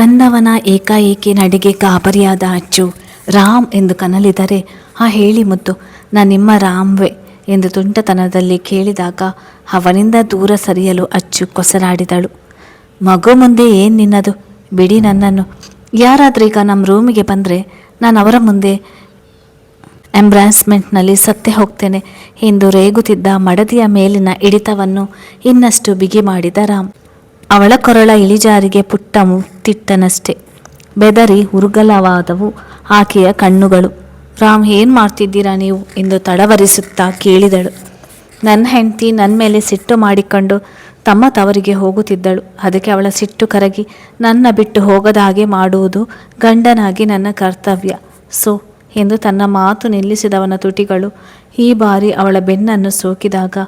ತನ್ನವನ ಏಕಾಏಕಿ ನಡೆಗೆ ಗಾಬರಿಯಾದ ಅಚ್ಚು ರಾಮ್ ಎಂದು ಕನಲಿದರೆ, ಹೇಳಿ ಮುದ್ದು, ನಿಮ್ಮ ರಾಮ್ವೇ ಎಂದು ತುಂಟತನದಲ್ಲಿ ಕೇಳಿದಾಗ ಅವನಿಂದ ದೂರ ಸರಿಯಲು ಅಚ್ಚು ಕೊಸರಾಡಿದಳು. ಮಗು ಮುಂದೆ ಏನು ನಿನ್ನದು, ಬಿಡಿ ನನ್ನನ್ನು. ಯಾರಾದರೂ ಈಗ ನಮ್ಮ ರೂಮಿಗೆ ಬಂದರೆ ನಾನು ಅವರ ಮುಂದೆ ಎಂಬ್ರಾಸ್ಮೆಂಟ್ನಲ್ಲಿ ಸತ್ತೇ ಹೋಗ್ತೇನೆ ಎಂದು ರೇಗುತ್ತಿದ್ದ ಮಡದಿಯ ಮೇಲಿನ ಹಿಡಿತವನ್ನು ಇನ್ನಷ್ಟು ಬಿಗಿ ಮಾಡಿದ ರಾಮ್. ಅವಳ ಕೊರಳ ಇಳಿಜಾರಿಗೆ ಪುಟ್ಟ ಮುತ್ತಿಟ್ಟನಷ್ಟೇ. ಬೆದರಿ ಉರುಗಲವಾದವು ಆಕೆಯ ಕಣ್ಣುಗಳು. ರಾಮ್, ಏನು ಮಾಡ್ತಿದ್ದೀರಾ ನೀವು ಎಂದು ತಡವರಿಸುತ್ತಾ ಕೇಳಿದಳು. ನನ್ನ ಹೆಂಡತಿ ನನ್ನ ಮೇಲೆ ಸಿಟ್ಟು ಮಾಡಿಕೊಂಡು ತಮ್ಮ ತವರಿಗೆ ಹೋಗುತ್ತಿದ್ದಳು. ಅದಕ್ಕೆ ಅವಳ ಸಿಟ್ಟು ಕರಗಿ ನನ್ನ ಬಿಟ್ಟು ಹೋಗದ ಹಾಗೆ ಮಾಡುವುದು ಗಂಡನಾಗಿ ನನ್ನ ಕರ್ತವ್ಯ. ಎಂದು ತನ್ನ ಮಾತು ನಿಲ್ಲಿಸಿದವನ ತುಟಿಗಳು ಈ ಬಾರಿ ಅವಳ ಬೆನ್ನನ್ನು ಸೋಕಿದಾಗ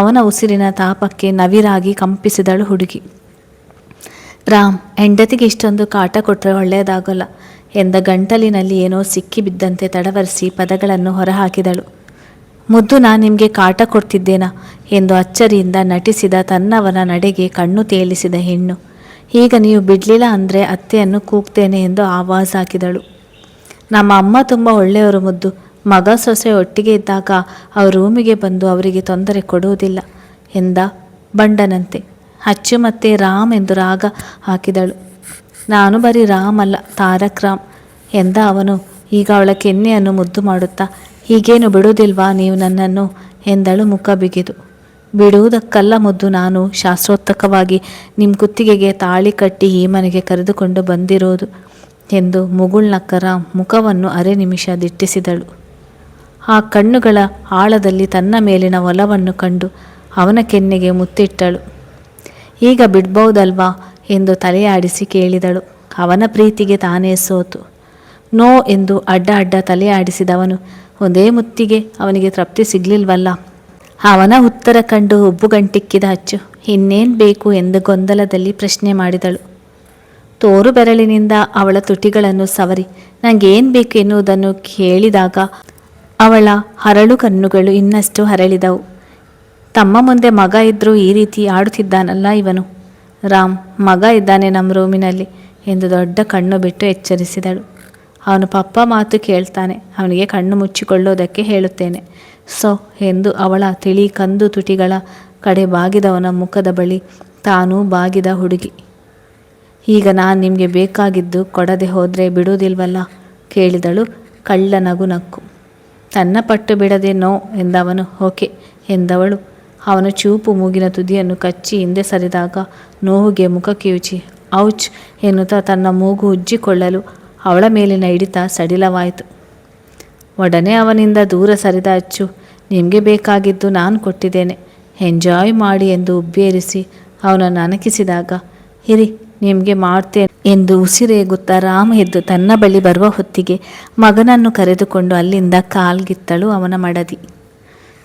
ಅವನ ಉಸಿರಿನ ತಾಪಕ್ಕೆ ನವಿರಾಗಿ ಕಂಪಿಸಿದಳು ಹುಡುಗಿ. ರಾಮ್, ಹೆಂಡತಿಗೆ ಇಷ್ಟೊಂದು ಕಾಟ ಕೊಟ್ಟರೆ ಒಳ್ಳೆಯದಾಗಲ್ಲ ಎಂದ ಗಂಟಲಿನಲ್ಲಿ ಏನೋ ಸಿಕ್ಕಿಬಿದ್ದಂತೆ ತಡವರಿಸಿ ಪದಗಳನ್ನು ಹೊರಹಾಕಿದಳು. ಮುದ್ದು, ನಾನು ನಿಮಗೆ ಕಾಟ ಕೊಡ್ತಿದ್ದೇನಾ ಎಂದು ಅಚ್ಚರಿಯಿಂದ ನಟಿಸಿದ ತನ್ನವನ ನಡೆಗೆ ಕಣ್ಣು ತೇಲಿಸಿದ ಹೆಣ್ಣು. ಈಗ ನೀವು ಬಿಡಲಿಲ್ಲ ಅಂದರೆ ಅತ್ತೆಯನ್ನು ಕೂಗ್ತೇನೆ ಎಂದು ಆವಾಜ್ ಹಾಕಿದಳು. ನಮ್ಮ ಅಮ್ಮ ತುಂಬ ಒಳ್ಳೆಯವರು ಮುದ್ದು. ಮಗ ಸೊಸೆ ಒಟ್ಟಿಗೆ ಇದ್ದಾಗ ಅವ್ರ ರೂಮಿಗೆ ಬಂದು ಅವರಿಗೆ ತೊಂದರೆ ಕೊಡುವುದಿಲ್ಲ ಎಂದ ಬಂಡನಂತೆ. ಅಚ್ಚು ಮತ್ತೆ ರಾಮ್ ಎಂದು ರಾಗ ಹಾಕಿದಳು. ನಾನು ಬರೀ ರಾಮ್ ಅಲ್ಲ, ತಾರಕ್ ರಾಮ್ ಎಂದ ಅವನು ಈಗ ಅವಳ ಕೆನ್ನೆಯನ್ನು ಮುದ್ದು ಮಾಡುತ್ತಾ. ಹೀಗೇನು ಬಿಡುವುದಿಲ್ವಾ ನೀವು ನನ್ನನ್ನು ಎಂದಳು ಮುಖ ಬಿಗಿದು. ಬಿಡುವುದಕ್ಕಲ್ಲ ಮುದ್ದು, ನಾನು ಶಾಸ್ತ್ರೋಕ್ತವಾಗಿ ನಿಮ್ಮ ಕುತ್ತಿಗೆಗೆ ತಾಳಿ ಕಟ್ಟಿ ಈ ಮನೆಗೆ ಕರೆದುಕೊಂಡು ಬಂದಿರೋದು ಎಂದು ಮುಗುಳ್ನಕ್ಕ ರಾಮ್ ಮುಖವನ್ನು ಅರೆ ನಿಮಿಷ ದಿಟ್ಟಿಸಿದಳು. ಆ ಕಣ್ಣುಗಳ ಆಳದಲ್ಲಿ ತನ್ನ ಮೇಲಿನ ಒಲವನ್ನು ಕಂಡು ಅವನ ಕೆನ್ನೆಗೆ ಮುತ್ತಿಟ್ಟಳು. ಈಗ ಬಿಡ್ಬಹುದಲ್ವಾ ಎಂದು ತಲೆಯಾಡಿಸಿ ಕೇಳಿದಳು. ಅವನ ಪ್ರೀತಿಗೆ ತಾನೇ ಸೋತು ನೋ ಎಂದು ಅಡ್ಡ ತಲೆಯಾಡಿಸಿದವನು ಒಂದೇ ಮುತ್ತಿಗೆ ಅವನಿಗೆ ತೃಪ್ತಿ ಸಿಗಲಿಲ್ವಲ್ಲ. ಅವನ ಉತ್ತರ ಕಂಡು ಉಬ್ಬುಗಂಟಿಕ್ಕಿದ ಅಚ್ಚು ಇನ್ನೇನು ಬೇಕು ಎಂದು ಗೊಂದಲದಲ್ಲಿ ಪ್ರಶ್ನೆ ಮಾಡಿದಳು. ತೋರು ಬೆರಳಿನಿಂದ ಅವಳ ತುಟಿಗಳನ್ನು ಸವರಿ ನನಗೇನು ಬೇಕು ಎನ್ನುವುದನ್ನು ಕೇಳಿದಾಗ ಅವಳ ಹರಳು ಕಣ್ಣುಗಳು ಇನ್ನಷ್ಟು ಹರಳಿದವು. ತಮ್ಮ ಮುಂದೆ ಮಗ ಇದ್ದರೂ ಈ ರೀತಿ ಆಡುತ್ತಿದ್ದಾನಲ್ಲ ಇವನು. ರಾಮ್, ಮಗ ಇದ್ದಾನೆ ನಮ್ಮ ರೂಮಿನಲ್ಲಿ ಎಂದು ದೊಡ್ಡ ಕಣ್ಣು ಬಿಟ್ಟು ಎಚ್ಚರಿಸಿದಳು. ಅವನು ಪಪ್ಪ ಮಾತು ಕೇಳ್ತಾನೆ, ಅವನಿಗೆ ಕಣ್ಣು ಮುಚ್ಚಿಕೊಳ್ಳೋದಕ್ಕೆ ಹೇಳುತ್ತೇನೆ ಎಂದು ಅವಳ ತಿಳಿ ಕಂದು ತುಟಿಗಳ ಕಡೆ ಬಾಗಿದವನ ಮುಖದ ಬಳಿ ತಾನೂ ಬಾಗಿದ ಹುಡುಗಿ. ಈಗ ನಾನು ನಿಮಗೆ ಬೇಕಾಗಿದ್ದು ಕೊಡದೆ ಹೋದರೆ ಬಿಡುವುದಿಲ್ವಲ್ಲ ಕೇಳಿದಳು ಕಳ್ಳ ನಗು ನಕ್ಕು. ತನ್ನ ಪಟ್ಟು ಬಿಡದೆ ನೋ ಎಂದವನು ಓಕೆ ಎಂದವಳು. ಅವನ ಚೂಪು ಮೂಗಿನ ತುದಿಯನ್ನು ಕಚ್ಚಿ ಹಿಂದೆ ಸರಿದಾಗ ನೋವಿಗೆ ಮುಖ ಕಿವುಚಿ ಔಚ್ ಎನ್ನುತ್ತಾ ತನ್ನ ಮೂಗು ಉಜ್ಜಿಕೊಳ್ಳಲು ಅವಳ ಮೇಲಿನ ಹಿಡಿತ ಸಡಿಲವಾಯಿತು. ಒಡನೆ ಅವನಿಂದ ದೂರ ಸರಿದ ಅಚ್ಚು ನಿಮಗೆ ಬೇಕಾಗಿದ್ದು ನಾನು ಕೊಟ್ಟಿದ್ದೇನೆ, ಎಂಜಾಯ್ ಮಾಡಿ ಎಂದು ಉಬ್ಬೇರಿಸಿ ಅವನನ್ನು ಅಣಕಿಸಿದಾಗ ಇರಿ ನಿಮಗೆ ಮಾಡ್ತೇನೆ ಎಂದು ಉಸಿರೇಗುತ್ತಾ ರಾಮ್ ಎದ್ದು ತನ್ನ ಬಳಿ ಬರುವ ಹೊತ್ತಿಗೆ ಮಗನನ್ನು ಕರೆದುಕೊಂಡು ಅಲ್ಲಿಂದ ಕಾಲ್ಗಿತ್ತಳು ಅವನ ಮಡದಿ.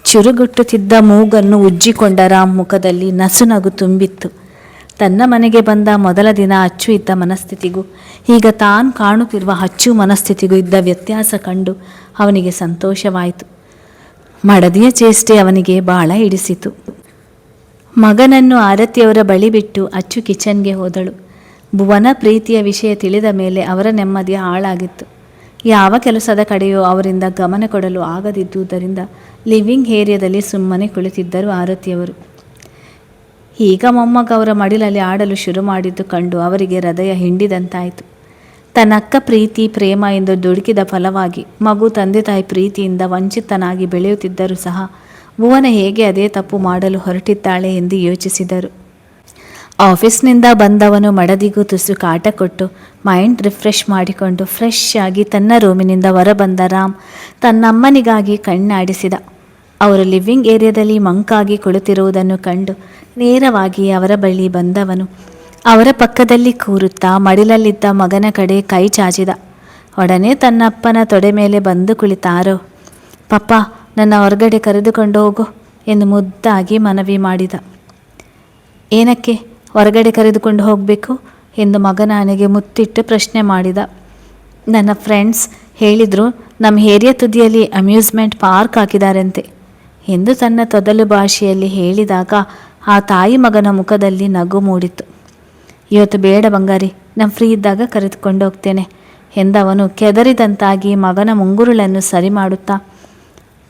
ಚುರುಗುಟ್ಟುತ್ತಿದ್ದ ಮೂಗನ್ನು ಉಜ್ಜಿಕೊಂಡ ರಾಮ್ ಮುಖದಲ್ಲಿ ನಸುನಗು ತುಂಬಿತ್ತು. ತನ್ನ ಮನೆಗೆ ಬಂದ ಮೊದಲ ದಿನ ಅಚ್ಚು ಇದ್ದ ಮನಸ್ಥಿತಿಗೂ ಈಗ ತಾನು ಕಾಣುತ್ತಿರುವ ಅಚ್ಚು ಮನಸ್ಥಿತಿಗೂ ಇದ್ದ ವ್ಯತ್ಯಾಸ ಕಂಡು ಅವನಿಗೆ ಸಂತೋಷವಾಯಿತು. ಮಡದಿಯ ಚೇಷ್ಟೆ ಅವನಿಗೆ ಬಹಳ ಹಿಡಿಸಿತು. ಮಗನನ್ನು ಆರತಿಯವರ ಬಳಿ ಬಿಟ್ಟು ಅಚ್ಚು ಕಿಚನ್ಗೆ ಹೋದಳು. ಭುವನ ಪ್ರೀತಿಯ ವಿಷಯ ತಿಳಿದ ಮೇಲೆ ಅವರ ನೆಮ್ಮದಿಯ ಹಾಳಾಗಿತ್ತು. ಯಾವ ಕೆಲಸದ ಕಡೆಯೂ ಅವರಿಂದ ಗಮನ ಕೊಡಲು ಆಗದಿದ್ದುದರಿಂದ ಲಿವಿಂಗ್ ಏರಿಯಾದಲ್ಲಿ ಸುಮ್ಮನೆ ಕುಳಿತಿದ್ದರು ಆರತಿಯವರು. ಈಗ ಮೊಮ್ಮಗ ಅವರ ಮಡಿಲಲ್ಲಿ ಆಡಲು ಶುರು ಮಾಡಿದ್ದು ಕಂಡು ಅವರಿಗೆ ಹೃದಯ ಹಿಂಡಿದಂತಾಯಿತು. ತನ್ನಕ್ಕ ಪ್ರೀತಿ ಪ್ರೇಮ ಎಂದು ದುಡುಕಿದ ಫಲವಾಗಿ ಮಗು ತಂದೆ ತಾಯಿ ಪ್ರೀತಿಯಿಂದ ವಂಚಿತನಾಗಿ ಬೆಳೆಯುತ್ತಿದ್ದರೂ ಸಹ ಭುವನ ಹೇಗೆ ಅದೇ ತಪ್ಪು ಮಾಡಲು ಹೊರಟಿದ್ದಾಳೆ ಎಂದು ಯೋಚಿಸಿದರು. ಆಫೀಸ್ನಿಂದ ಬಂದವನು ಮಡದಿಗೂ ತುಸು ಕಾಟ ಕೊಟ್ಟು ಮೈಂಡ್ ರಿಫ್ರೆಶ್ ಮಾಡಿಕೊಂಡು ಫ್ರೆಶ್ ಆಗಿ ತನ್ನ ರೂಮಿನಿಂದ ಹೊರಬಂದ ರಾಮ್ ತನ್ನಮ್ಮನಿಗಾಗಿ ಕಣ್ಣಾಡಿಸಿದ. ಅವರು ಲಿವಿಂಗ್ ಏರಿಯಾದಲ್ಲಿ ಮಂಕಾಗಿ ಕುಳಿತಿರುವುದನ್ನು ಕಂಡು ನೇರವಾಗಿ ಅವರ ಬಳಿ ಬಂದವನು ಅವರ ಪಕ್ಕದಲ್ಲಿ ಕೂರುತ್ತಾ ಮಡಿಲಲ್ಲಿದ್ದ ಮಗನ ಕಡೆ ಕೈ ಚಾಚಿದ. ಒಡನೆ ತನ್ನಪ್ಪನ ತೊಡೆ ಮೇಲೆ ಬಂದು ಕುಳಿತಾರೋ. ಪಪ್ಪ, ನನ್ನ ಹೊರಗಡೆ ಕರೆದುಕೊಂಡು ಹೋಗು ಎಂದು ಮುದ್ದಾಗಿ ಮನವಿ ಮಾಡಿದ. ಏನಕ್ಕೆ ಹೊರಗಡೆ ಕರೆದುಕೊಂಡು ಹೋಗಬೇಕು ಎಂದು ಮಗನ ಆನೆಗೆ ಮುತ್ತಿಟ್ಟು ಪ್ರಶ್ನೆ ಮಾಡಿದ. ನನ್ನ ಫ್ರೆಂಡ್ಸ್ ಹೇಳಿದರು ನಮ್ಮ ಏರಿಯಾ ತುದಿಯಲ್ಲಿ ಅಮ್ಯೂಸ್ಮೆಂಟ್ ಪಾರ್ಕ್ ಹಾಕಿದಾರಂತೆ ಎಂದು ತನ್ನ ತೊದಲು ಭಾಷೆಯಲ್ಲಿ ಹೇಳಿದಾಗ ಆ ತಾಯಿ ಮಗನ ಮುಖದಲ್ಲಿ ನಗು ಮೂಡಿತು. ಇವತ್ತು ಬೇಡ ಬಂಗಾರಿ, ನಾನು ಫ್ರೀ ಇದ್ದಾಗ ಕರೆದುಕೊಂಡು ಹೋಗ್ತೇನೆ ಎಂದವನು ಕೆದರಿದಂತಾಗಿ ಮಗನ ಮುಂಗುರುಳನ್ನು ಸರಿ ಮಾಡುತ್ತಾ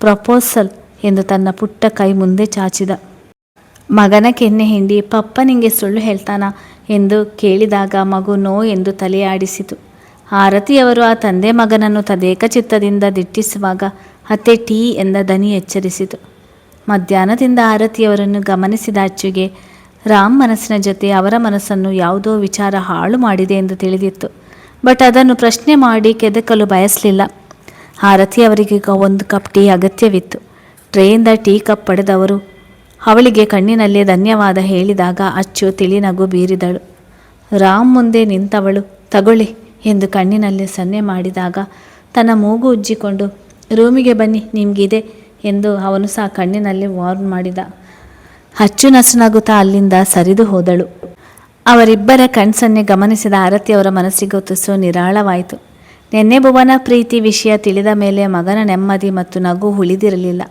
ಪ್ರಪೋಸಲ್ ಎಂದು ತನ್ನ ಪುಟ್ಟ ಕೈ ಮುಂದೆ ಚಾಚಿದ. ಮಗನ ಕೆನ್ನೆ ಹಿಂಡಿ ಪಪ್ಪ ನಿಂಗೆ ಸುಳ್ಳು ಹೇಳ್ತಾನಾ ಎಂದು ಕೇಳಿದಾಗ ಮಗು ನೋ ಎಂದು ತಲೆಯಾಡಿಸಿತು. ಆರತಿಯವರು ಆ ತಂದೆ ಮಗನನ್ನು ತದೇಕ ಚಿತ್ತದಿಂದ ದಿಟ್ಟಿಸುವಾಗ ಅತ್ತೆ ಟೀ ಎಂದ ದನಿ ಎಚ್ಚರಿಸಿತು. ಮಧ್ಯಾಹ್ನದಿಂದ ಆರತಿಯವರನ್ನು ಗಮನಿಸಿದ ಅಚ್ಚುಗೆ ರಾಮ್ ಮನಸ್ಸಿನ ಜೊತೆ ಅವರ ಮನಸ್ಸನ್ನು ಯಾವುದೋ ವಿಚಾರ ಹಾಳು ಮಾಡಿದೆ ಎಂದು ತಿಳಿದಿತ್ತು. ಬಟ್ ಅದನ್ನು ಪ್ರಶ್ನೆ ಮಾಡಿ ಕೆದಕಲು ಬಯಸಲಿಲ್ಲ. ಆರತಿಯವರಿಗೀಗ ಒಂದು ಕಪ್ ಟೀ ಅಗತ್ಯವಿತ್ತು. ಟ್ರೇಯಿಂದ ಟೀ ಕಪ್ ಪಡೆದವರು ಅವಳಿಗೆ ಕಣ್ಣಿನಲ್ಲೇ ಧನ್ಯವಾದ ಹೇಳಿದಾಗ ಅಚ್ಚು ತಿಳಿನಗು ಬೀರಿದಳು. ರಾಮ್ ಮುಂದೆ ನಿಂತವಳು ತಗೊಳ್ಳಿ ಎಂದು ಕಣ್ಣಿನಲ್ಲೇ ಸನ್ನೆ ಮಾಡಿದಾಗ ತನ್ನ ಮೂಗು ಉಜ್ಜಿಕೊಂಡು ರೂಮಿಗೆ ಬನ್ನಿ ನಿಮಗಿದೆ ಎಂದು ಅವನು ಸಹ ಕಣ್ಣಿನಲ್ಲಿ ವಾರ್ನ್ ಮಾಡಿದ. ಅಚ್ಚು ನಸುನಗುತ್ತಾ ಅಲ್ಲಿಂದ ಸರಿದು ಹೋದಳು. ಅವರಿಬ್ಬರ ಕಣ್ಸನ್ನೆ ಗಮನಿಸಿದ ಆರತಿಯವರ ಮನಸ್ಸಿಗೆ ತುಸು ನಿರಾಳವಾಯಿತು. ನಿನ್ನೆ ಭುವನ ಪ್ರೀತಿ ವಿಷಯ ತಿಳಿದ ಮೇಲೆ ಮಗನ ನೆಮ್ಮದಿ ಮತ್ತು ನಗು ಉಳಿದಿರಲಿಲ್ಲ.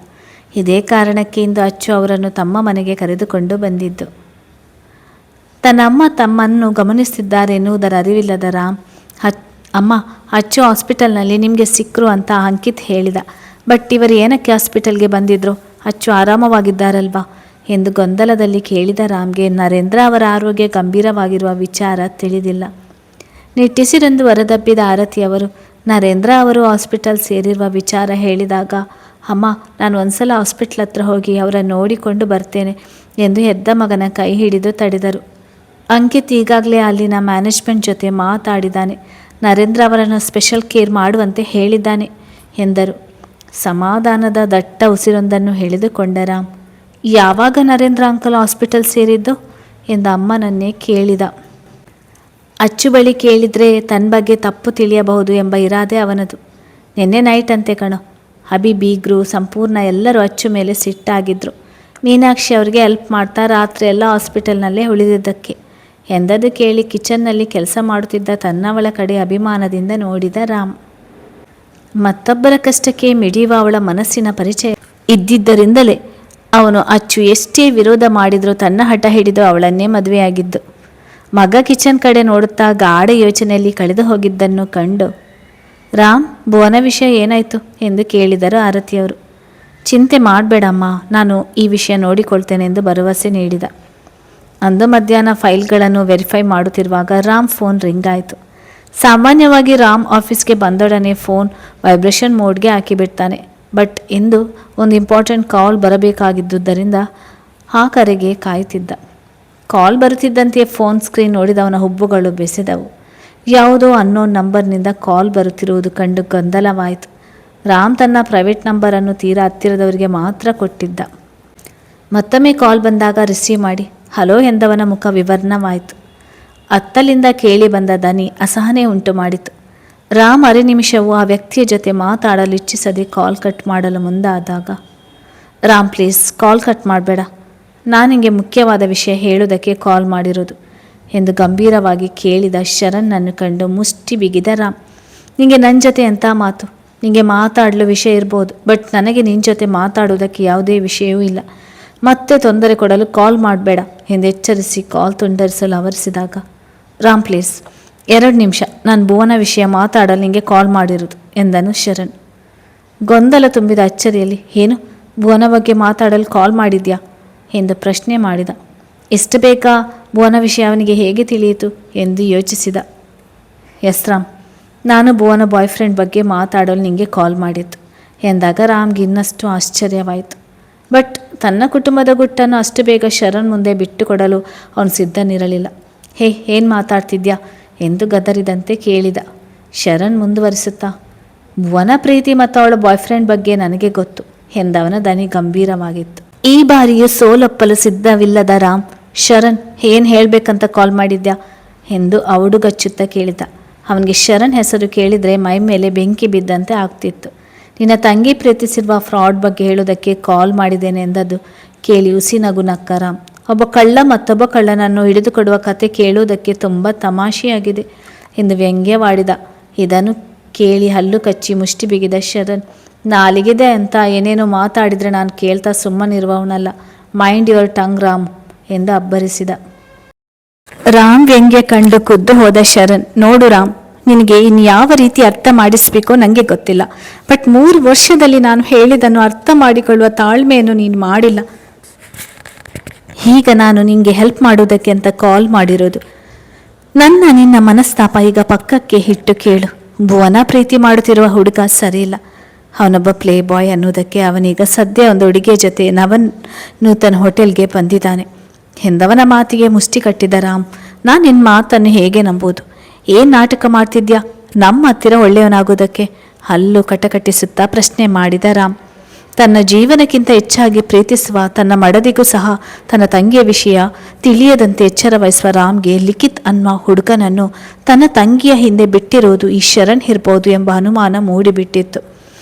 ಇದೇ ಕಾರಣಕ್ಕೆ ಇಂದು ಅಚ್ಚು ಅವರನ್ನು ತಮ್ಮ ಮನೆಗೆ ಕರೆದುಕೊಂಡು ಬಂದಿದ್ದು. ತನ್ನ ಅಮ್ಮ ತಮ್ಮನ್ನು ಗಮನಿಸುತ್ತಿದ್ದಾರೆನ್ನುವುದರ ಅರಿವಿಲ್ಲದ ರಾಮ್ ಅಮ್ಮ ಅಚ್ಚು ಹಾಸ್ಪಿಟಲ್ನಲ್ಲಿ ನಿಮಗೆ ಸಿಕ್ಕರು ಅಂತ ಅಂಕಿತ್ ಹೇಳಿದ. ಬಟ್ ಇವರು ಏನಕ್ಕೆ ಹಾಸ್ಪಿಟಲ್ಗೆ ಬಂದಿದ್ರು? ಅಚ್ಚು ಆರಾಮವಾಗಿದ್ದಾರಲ್ವಾ ಎಂದು ಗೊಂದಲದಲ್ಲಿ ಕೇಳಿದ ರಾಮ್ಗೆ ನರೇಂದ್ರ ಅವರ ಆರೋಗ್ಯ ಗಂಭೀರವಾಗಿರುವ ವಿಚಾರ ತಿಳಿದಿಲ್ಲ. ನಿಟ್ಟಿಸಿರೆಂದು ಹೊರದಬ್ಬಿದ ಆರತಿಯವರು ನರೇಂದ್ರ ಅವರು ಹಾಸ್ಪಿಟಲ್ ಸೇರಿರುವ ವಿಚಾರ ಹೇಳಿದಾಗ ಅಮ್ಮ ನಾನು ಒಂದ್ಸಲ ಹಾಸ್ಪಿಟ್ಲ್ ಹತ್ರ ಹೋಗಿ ಅವರನ್ನು ನೋಡಿಕೊಂಡು ಬರ್ತೇನೆ ಎಂದು ಎದ್ದ ಮಗನ ಕೈ ಹಿಡಿದು ತಡೆದರು. ಅಂಕಿತ್ ಈಗಾಗಲೇ ಅಲ್ಲಿನ ಮ್ಯಾನೇಜ್ಮೆಂಟ್ ಜೊತೆ ಮಾತಾಡಿದ್ದಾನೆ. ನರೇಂದ್ರ ಅವರನ್ನು ಸ್ಪೆಷಲ್ ಕೇರ್ ಮಾಡುವಂತೆ ಹೇಳಿದ್ದಾನೆ ಎಂದರು. ಸಮಾಧಾನದ ದಟ್ಟ ಉಸಿರೊಂದನ್ನು ಎಳೆದುಕೊಂಡ ರಾಮ್ ಯಾವಾಗ ನರೇಂದ್ರ ಅಂಕಲ್ ಹಾಸ್ಪಿಟಲ್ ಸೇರಿದ್ದು ಎಂದು ಅಮ್ಮನನ್ನೇ ಕೇಳಿದ. ಅಚ್ಚು ಬಳಿ ಕೇಳಿದರೆ ತನ್ನ ಬಗ್ಗೆ ತಪ್ಪು ತಿಳಿಯಬಹುದು ಎಂಬ ಇರಾದೆ ಅವನದು. ನಿನ್ನೆ ನೈಟ್ ಅಂತೆ ಕಣೋ. ಅಭಿ ಬೀಗ್ರು ಸಂಪೂರ್ಣ ಎಲ್ಲರೂ ಅಚ್ಚು ಮೇಲೆ ಸಿಟ್ಟಾಗಿದ್ದರು. ಮೀನಾಕ್ಷಿ ಅವ್ರಿಗೆ ಹೆಲ್ಪ್ ಮಾಡ್ತಾ ರಾತ್ರಿ ಎಲ್ಲ ಹಾಸ್ಪಿಟಲ್ನಲ್ಲೇ ಉಳಿದಿದ್ದಕ್ಕೆ ಎಂದದು ಕೇಳಿ ಕಿಚನ್ನಲ್ಲಿ ಕೆಲಸ ಮಾಡುತ್ತಿದ್ದ ತನ್ನವಳ ಕಡೆ ಅಭಿಮಾನದಿಂದ ನೋಡಿದ ರಾಮ್. ಮತ್ತೊಬ್ಬರ ಕಷ್ಟಕ್ಕೆ ಮಿಡಿಯುವ ಅವಳ ಮನಸ್ಸಿನ ಪರಿಚಯ ಇದ್ದಿದ್ದರಿಂದಲೇ ಅವನು ಅಚ್ಚು ಎಷ್ಟೇ ವಿರೋಧ ಮಾಡಿದರೂ ತನ್ನ ಹಠ ಹಿಡಿದು ಅವಳನ್ನೇ ಮದುವೆಯಾಗಿದ್ದು. ಮಗ ಕಿಚನ್ ಕಡೆ ನೋಡುತ್ತಾ ಗಾಢ ಯೋಚನೆಯಲ್ಲಿ ಕಳೆದು ಹೋಗಿದ್ದನ್ನು ಕಂಡು ರಾಮ್ ಭುವನ ವಿಷಯ ಏನಾಯಿತು ಎಂದು ಕೇಳಿದರು ಆರತಿಯವರು. ಚಿಂತೆ ಮಾಡಬೇಡಮ್ಮ, ನಾನು ಈ ವಿಷಯ ನೋಡಿಕೊಳ್ತೇನೆ ಎಂದು ಭರವಸೆ ನೀಡಿದ. ಅಂದು ಮಧ್ಯಾಹ್ನ ಫೈಲ್ಗಳನ್ನು ವೆರಿಫೈ ಮಾಡುತ್ತಿರುವಾಗ ರಾಮ್ ಫೋನ್ ರಿಂಗ್ ಆಯಿತು. ಸಾಮಾನ್ಯವಾಗಿ ರಾಮ್ ಆಫೀಸ್ಗೆ ಬಂದೊಡನೆ ಫೋನ್ ವೈಬ್ರೇಷನ್ ಮೋಡ್ಗೆ ಹಾಕಿಬಿಡ್ತಾನೆ. ಬಟ್ ಇಂದು ಒಂದು ಇಂಪಾರ್ಟೆಂಟ್ ಕಾಲ್ ಬರಬೇಕಾಗಿದ್ದುದರಿಂದ ಆ ಕರೆಗೆ ಕಾಯುತ್ತಿದ್ದ. ಕಾಲ್ ಬರುತ್ತಿದ್ದಂತೆಯೇ ಫೋನ್ ಸ್ಕ್ರೀನ್ ನೋಡಿದವನ ಹುಬ್ಬುಗಳು ಬೆಸೆದವು. ಯಾವುದೋ ಅನ್ನೋನ್ ನಂಬರ್ನಿಂದ ಕಾಲ್ ಬರುತ್ತಿರುವುದು ಕಂಡು ಗೊಂದಲವಾಯಿತು. ರಾಮ್ ತನ್ನ ಪ್ರೈವೇಟ್ ನಂಬರನ್ನು ತೀರಾ ಹತ್ತಿರದವರಿಗೆ ಮಾತ್ರ ಕೊಟ್ಟಿದ್ದ. ಮತ್ತೊಮ್ಮೆ ಕಾಲ್ ಬಂದಾಗ ರಿಸೀವ್ ಮಾಡಿ ಹಲೋ ಎಂದವನ ಮುಖ ವಿವರ್ಣವಾಯಿತು. ಅತ್ತಲಿಂದ ಕೇಳಿ ಬಂದ ದನಿ ಅಸಹನೆ ಉಂಟು ಮಾಡಿತು. ರಾಮ್ ಅರೆ ನಿಮಿಷವೂ ಆ ವ್ಯಕ್ತಿಯ ಜೊತೆ ಮಾತಾಡಲು ಇಚ್ಛಿಸದೆ ಕಾಲ್ ಕಟ್ ಮಾಡಲು ಮುಂದಾದಾಗ ರಾಮ್ ಪ್ಲೀಸ್ ಕಾಲ್ ಕಟ್ ಮಾಡಬೇಡ, ನಾನು ನಿಮಗೆ ಮುಖ್ಯವಾದ ವಿಷಯ ಹೇಳುವುದಕ್ಕೆ ಕಾಲ್ ಮಾಡಿರೋದು ಎಂದು ಗಂಭೀರವಾಗಿ ಕೇಳಿದ ಶರನ್ನನ್ನು ಕಂಡು ಮುಷ್ಟಿ ಬಿಗಿದ ರಾಮ್. ನಿಮಗೆ ನನ್ನ ಜೊತೆ ಎಂಥ ಮಾತು? ನಿಮಗೆ ಮಾತಾಡಲು ವಿಷಯ ಇರ್ಬೋದು, ಬಟ್ ನನಗೆ ನಿನ್ನ ಜೊತೆ ಮಾತಾಡುವುದಕ್ಕೆ ಯಾವುದೇ ವಿಷಯವೂ ಇಲ್ಲ. ಮತ್ತೆ ತೊಂದರೆ ಕೊಡಲು ಕಾಲ್ ಮಾಡಬೇಡ ಎಂದು ಎಚ್ಚರಿಸಿ ಕಾಲ್ ತುಂಡರಿಸಲು ಅವರಿಸಿದಾಗ ರಾಮ್ ಪ್ಲೀಸ್ 2 ನಿಮಿಷ, ನಾನು ಭುವನ ವಿಷಯ ಮಾತಾಡಲು ನಿಮಗೆ ಕಾಲ್ ಮಾಡಿರೋದು ಎಂದನು ಶರಣ್. ಗೊಂದಲ ತುಂಬಿದ ಅಚ್ಚರಿಯಲ್ಲಿ ಏನು ಭುವನ ಬಗ್ಗೆ ಮಾತಾಡಲು ಕಾಲ್ ಮಾಡಿದ್ಯಾ ಎಂದು ಪ್ರಶ್ನೆ ಮಾಡಿದ. ಎಷ್ಟು ಬೇಗ ಭುವನ ವಿಷಯ ಅವನಿಗೆ ಹೇಗೆ ತಿಳಿಯಿತು ಎಂದು ಯೋಚಿಸಿದ. ಎಸ್ ರಾಮ್, ನಾನು ಭುವನ ಬಾಯ್ ಫ್ರೆಂಡ್ ಬಗ್ಗೆ ಮಾತಾಡಲು ನಿಮಗೆ ಕಾಲ್ ಮಾಡಿದ್ದು ಎಂದಾಗ ರಾಮ್ಗೆ ಇನ್ನಷ್ಟು ಆಶ್ಚರ್ಯವಾಯಿತು. ಬಟ್ ತನ್ನ ಕುಟುಂಬದ ಗುಟ್ಟನ್ನು ಅಷ್ಟು ಬೇಗ ಶರಣ್ ಮುಂದೆ ಬಿಟ್ಟುಕೊಡಲು ಅವನು ಸಿದ್ಧನಿರಲಿಲ್ಲ. ಹೇ ಏನು ಮಾತಾಡ್ತಿದ್ಯಾ ಎಂದು ಗದರಿದಂತೆ ಕೇಳಿದ. ಶರಣ್ ಮುಂದುವರಿಸುತ್ತಾ ಭುವನ ಪ್ರೀತಿ ಮತ್ತು ಅವಳ ಬಾಯ್ ಫ್ರೆಂಡ್ ಬಗ್ಗೆ ನನಗೆ ಗೊತ್ತು ಎಂದವನ ದನಿ ಗಂಭೀರವಾಗಿತ್ತು. ಈ ಬಾರಿಯೂ ಸೋಲೊಪ್ಪಲು ಸಿದ್ಧವಿಲ್ಲದ ರಾಮ್ ಶರಣ್ ಏನು ಹೇಳಬೇಕಂತ ಕಾಲ್ ಮಾಡಿದ್ಯಾ ಎಂದು ಅವಡುಗಚ್ಚುತ್ತಾ ಕೇಳಿದ. ಅವನಿಗೆ ಶರಣ್ ಹೆಸರು ಕೇಳಿದರೆ ಮೈ ಮೇಲೆ ಬೆಂಕಿ ಬಿದ್ದಂತೆ ಆಗ್ತಿತ್ತು. ನಿನ್ನ ತಂಗಿ ಪ್ರೀತಿಸಿರುವ ಫ್ರಾಡ್ ಬಗ್ಗೆ ಹೇಳೋದಕ್ಕೆ ಕಾಲ್ ಮಾಡಿದ್ದೇನೆ ಎಂದದ್ದು ಕೇಳಿ ಹುಸಿ ನಗು ನಕ್ಕ ರಾಮ್. ಒಬ್ಬ ಕಳ್ಳ ಮತ್ತೊಬ್ಬ ಕಳ್ಳನನ್ನು ಹಿಡಿದುಕೊಡುವ ಕತೆ ಕೇಳುವುದಕ್ಕೆ ತುಂಬ ತಮಾಷೆಯಾಗಿದೆ ಎಂದು ವ್ಯಂಗ್ಯವಾಡಿದ. ಇದನ್ನು ಕೇಳಿ ಹಲ್ಲು ಕಚ್ಚಿ ಮುಷ್ಟಿ ಬಿಗಿದ ಶರಣ್ ನಾಲಿಗಿದೆ ಅಂತ ಏನೇನೋ ಮಾತಾಡಿದರೆ ನಾನು ಕೇಳ್ತಾ ಸುಮ್ಮನಿರುವವನಲ್ಲ, ಮೈಂಡ್ ಯುವರ್ ಟಂಗ್ ರಾಮ್ ಎಂದು ಅಬ್ಬರಿಸಿದ. ರಾಮ್ ವ್ಯಂಗ್ಯ ಕಂಡು ಖುದ್ದು ಹೋದ ಶರಣ್. ನೋಡು ರಾಮ್, ನಿನಗೆ ಇನ್ಯಾವ ರೀತಿ ಅರ್ಥ ಮಾಡಿಸ್ಬೇಕೋ ನನಗೆ ಗೊತ್ತಿಲ್ಲ. ಬಟ್ 3 ವರ್ಷದಲ್ಲಿ ನಾನು ಹೇಳಿದ್ದನ್ನು ಅರ್ಥ ಮಾಡಿಕೊಳ್ಳುವ ತಾಳ್ಮೆಯನ್ನು ನೀನು ಮಾಡಿಲ್ಲ. ಈಗ ನಾನು ನಿನಗೆ ಹೆಲ್ಪ್ ಮಾಡೋದಕ್ಕೆ ಅಂತ ಕಾಲ್ ಮಾಡಿರೋದು. ನಿನ್ನ ಮನಸ್ತಾಪ ಈಗ ಪಕ್ಕಕ್ಕೆ ಇಟ್ಟು ಕೇಳು. ಭುವನ ಪ್ರೀತಿ ಮಾಡುತ್ತಿರುವ ಹುಡುಗ ಸರಿಯಿಲ್ಲ. ಅವನೊಬ್ಬ ಪ್ಲೇ ಬಾಯ್ ಅನ್ನೋದಕ್ಕೆ ಅವನೀಗ ಸದ್ಯ ಒಂದು ಹುಡುಗಿಯ ಜೊತೆ ನೂತನ ಹೋಟೆಲ್ಗೆ ಬಂದಿದ್ದಾನೆ. ಎಂದವನ ಮಾತಿಗೆ ಮುಷ್ಟಿ ಕಟ್ಟಿದ ರಾಮ್, ನಾನು ನಿನ್ನ ಮಾತನ್ನು ಹೇಗೆ ನಂಬೋದು? ಏನು ನಾಟಕ ಮಾಡ್ತಿದ್ಯಾ? ನಮ್ಮ ಹತ್ತಿರ ಒಳ್ಳೆಯವನಾಗೋದಕ್ಕೆ? ಹಲ್ಲು ಕಟಕಟಿಸುತ್ತಾ ಪ್ರಶ್ನೆ ಮಾಡಿದ ರಾಮ್. ತನ್ನ ಜೀವನಕ್ಕಿಂತ ಹೆಚ್ಚಾಗಿ ಪ್ರೀತಿಸುವ ತನ್ನ ಮಡದಿಗೂ ಸಹ ತನ್ನ ತಂಗಿಯ ವಿಷಯ ತಿಳಿಯದಂತೆ ಎಚ್ಚರ ವಹಿಸುವ ರಾಮ್ಗೆ ಲಿಖಿತ್ ಅನ್ನುವ ಹುಡುಗನನ್ನು ತನ್ನ ತಂಗಿಯ ಹಿಂದೆ ಬಿಟ್ಟಿರೋದು ಈ ಶರಣ್ ಇರ್ಬೋದು ಎಂಬ ಅನುಮಾನ ಮೂಡಿಬಿಟ್ಟಿತ್ತು.